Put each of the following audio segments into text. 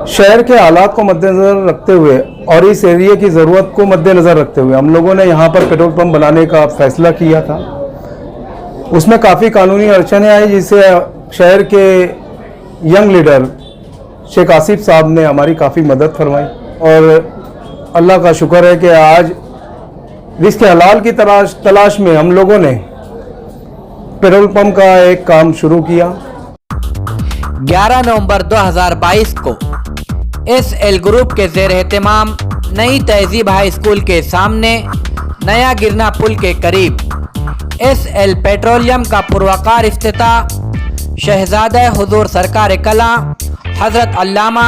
शहर के हालात को मद्देनज़र रखते हुए और इस एरिया की ज़रूरत को मद्देनज़र रखते हुए हम लोगों ने यहाँ पर पेट्रोल पंप बनाने का फैसला किया था। उसमें काफ़ी कानूनी अड़चनें आई, जिससे शहर के यंग लीडर शेख आसिफ साहब ने हमारी काफ़ी मदद फरमाई और अल्लाह का शुक्र है कि आज रिज़्क़ हलाल की तलाश में हम लोगों ने पेट्रोल पंप का एक काम शुरू किया। 11 नवंबर 2022 को SL ग्रुप के ज़ेर एहतमाम नई तहजीब हाई स्कूल के सामने नया गिरना पुल के करीब SL पेट्रोलियम का पुरवकार इफ्तिताह शहजादा हुजूर सरकार कला हज़रत अल्लामा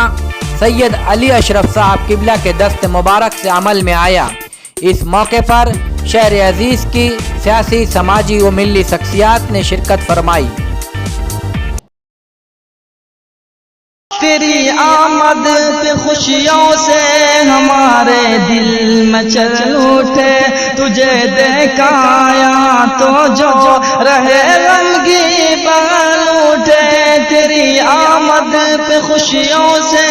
सैयद अली अशरफ साहब किबला के दस्त मुबारक से अमल में आया। इस मौके पर शहर अजीज़ की सियासी, समाजी व मिली शख्सियात ने शिरकत फरमाई। तेरी आमद पे खुशियों से हमारे दिल मचल उठे, तुझे देखाया तो जो रहे रंगी बन उठे। तेरी आमद पे खुशियों से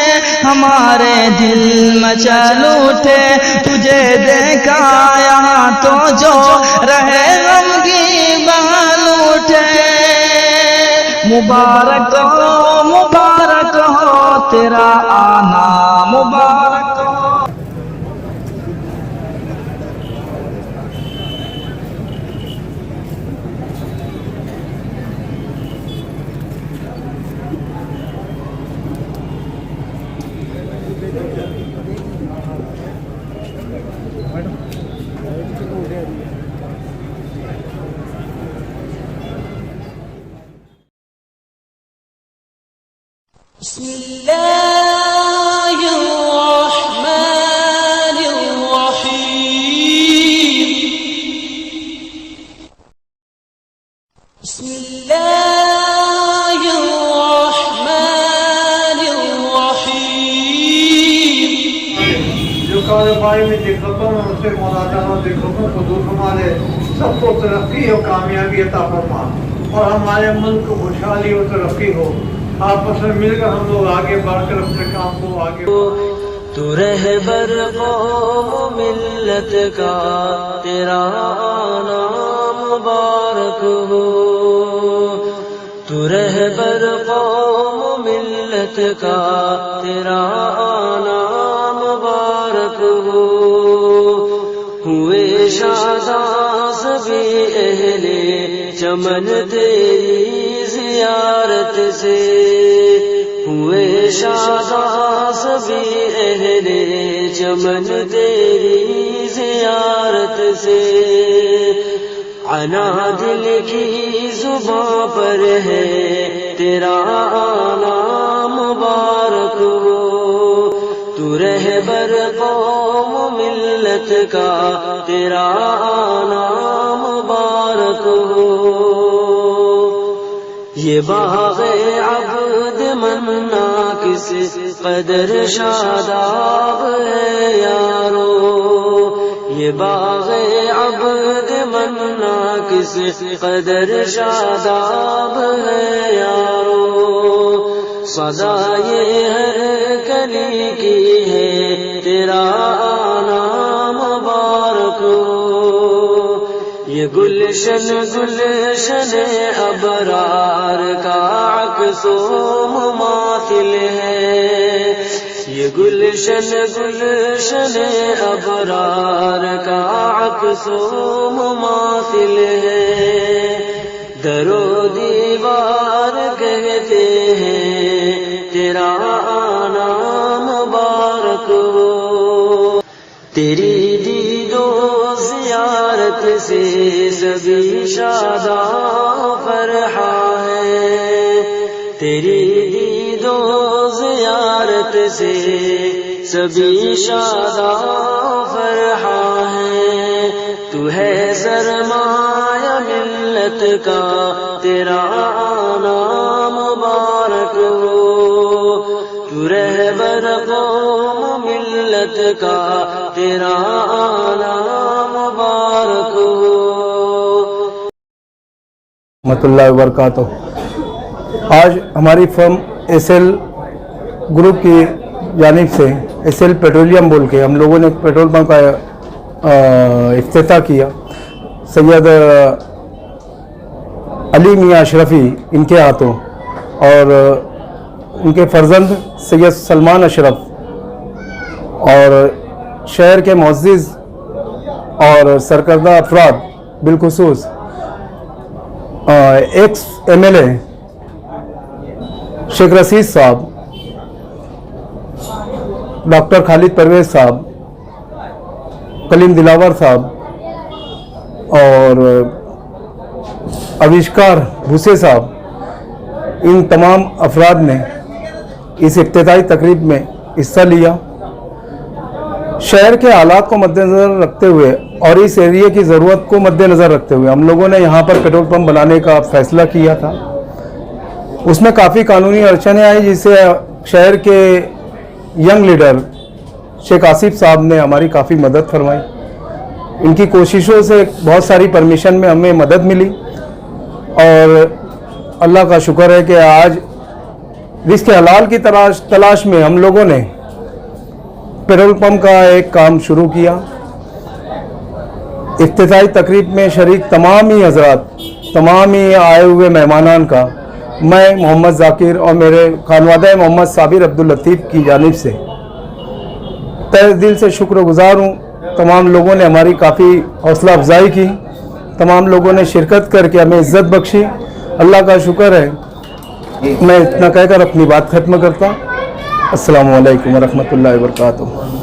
हमारे दिल मचल उठे, तुझे देखाया तो जो रहे रंगी बन उठे। मुबारक हो मुबारक हो तेरा आना, मुबारक हो। कारोबारी में दिक्कतों में उससे मौलाना दिक्कतों को दूर फरमा दे, सबको तरक्की और कामयाबी अता फरमा और हमारे मुल्क को खुशहाली और तरक्की हो। आपस में मिलकर हम लोग आगे बढ़कर अपने काम को आगे। तू रहबर कौम मिल्लत का तेरा नाम मुबारक हो। तू रहबर कौम मिल्लत का तेरा नाम मुबारक हो। हुए शादा सभी अहले चमन तेरी जियारत से, हुए शादा सभी अहले चमन तेरी जियारत से। अना दिल की जुबां पर है तेरा नाम मुबारक हो। तू रहबर कौम मिल्लत का तेरा नाम मुबारक हो। ये बाग़े अब्द मन्ना किस कदर शादाब है यारो। ये बाग़े अब्द मन्ना किस कदर शादाब है यारो। सदा ये हर कली की है तेरा नाम मुबारक हो। ये गुलशन गुलशन अबरार का अक्सो मुमाथिल है। ये गुलशन गुलशन अबरार का अक्सो मुमाथिल है। दरो दीवार कहते हैं तेरा नाम मुबारक हो। तेरी दीदो ज़ियारत से सभी शादा फरहा है। तेरी दीदो ज़ियारत से सभी शादा फरहा है। तू है सरमाया मिल्लत का तेरा नाम मुबारक हो। तू रहबर कौम मिल्लत का तेरा नाम मुबारक हो। रहमतुल्लाहि व बरकातुहू। आज हमारी फर्म SL ग्रुप की जानिब से SL पेट्रोलियम बोल के हम लोगों ने पेट्रोल पंप का इफ्तिताह किया। सैयद अली मियाँ अशरफी इनके हाथों और उनके फर्जंद सैयद सलमान अशरफ और शहर के मुअज़्ज़िज़ और सरकर्दा अफराद बिलखुसूस एक्स MLA शेख रशीद साहब, डॉक्टर खालिद परवेज साहब, कलीम दिलावर साहब और आविष्कार भूसे साहब, इन तमाम अफराद ने इस इफ्तिताई तकरीब में हिस्सा लिया। शहर के हालात को मद्देनज़र रखते हुए और इस एरिया की ज़रूरत को मद्देनज़र रखते हुए हम लोगों ने यहाँ पर पेट्रोल पंप बनाने का फ़ैसला किया था। उसमें काफ़ी कानूनी अड़चनें आई, जिससे शहर के यंग लीडर शेख आसिफ साहब ने हमारी काफ़ी मदद फरमाई। इनकी कोशिशों से बहुत सारी परमिशन में हमें मदद मिली और अल्लाह का शुक्र है कि आज रिज़्क़ हलाल की तलाश में हम लोगों ने पेट्रोल पंप का एक काम शुरू किया। इफ्तिताई तकरीब में शरीक तमाम ही हज़रात, तमाम ही आए हुए मेहमानान का मैं मोहम्मद ज़ाकिर और मेरे खानवादा मोहम्मद साबिर अब्दुल लतीफ़ की जानिब से तहे दिल से शुक्रगुजार हूँ। तमाम लोगों ने हमारी काफ़ी हौसला अफजाई की, तमाम लोगों ने शिरकत करके हमें इज़्ज़त बख्शी। अल्लाह का शुक्र है। मैं इतना कहकर अपनी बात ख़त्म करता। अस्सलामु अलैकुम वरहमतुल्लाहि वबरकातुहू।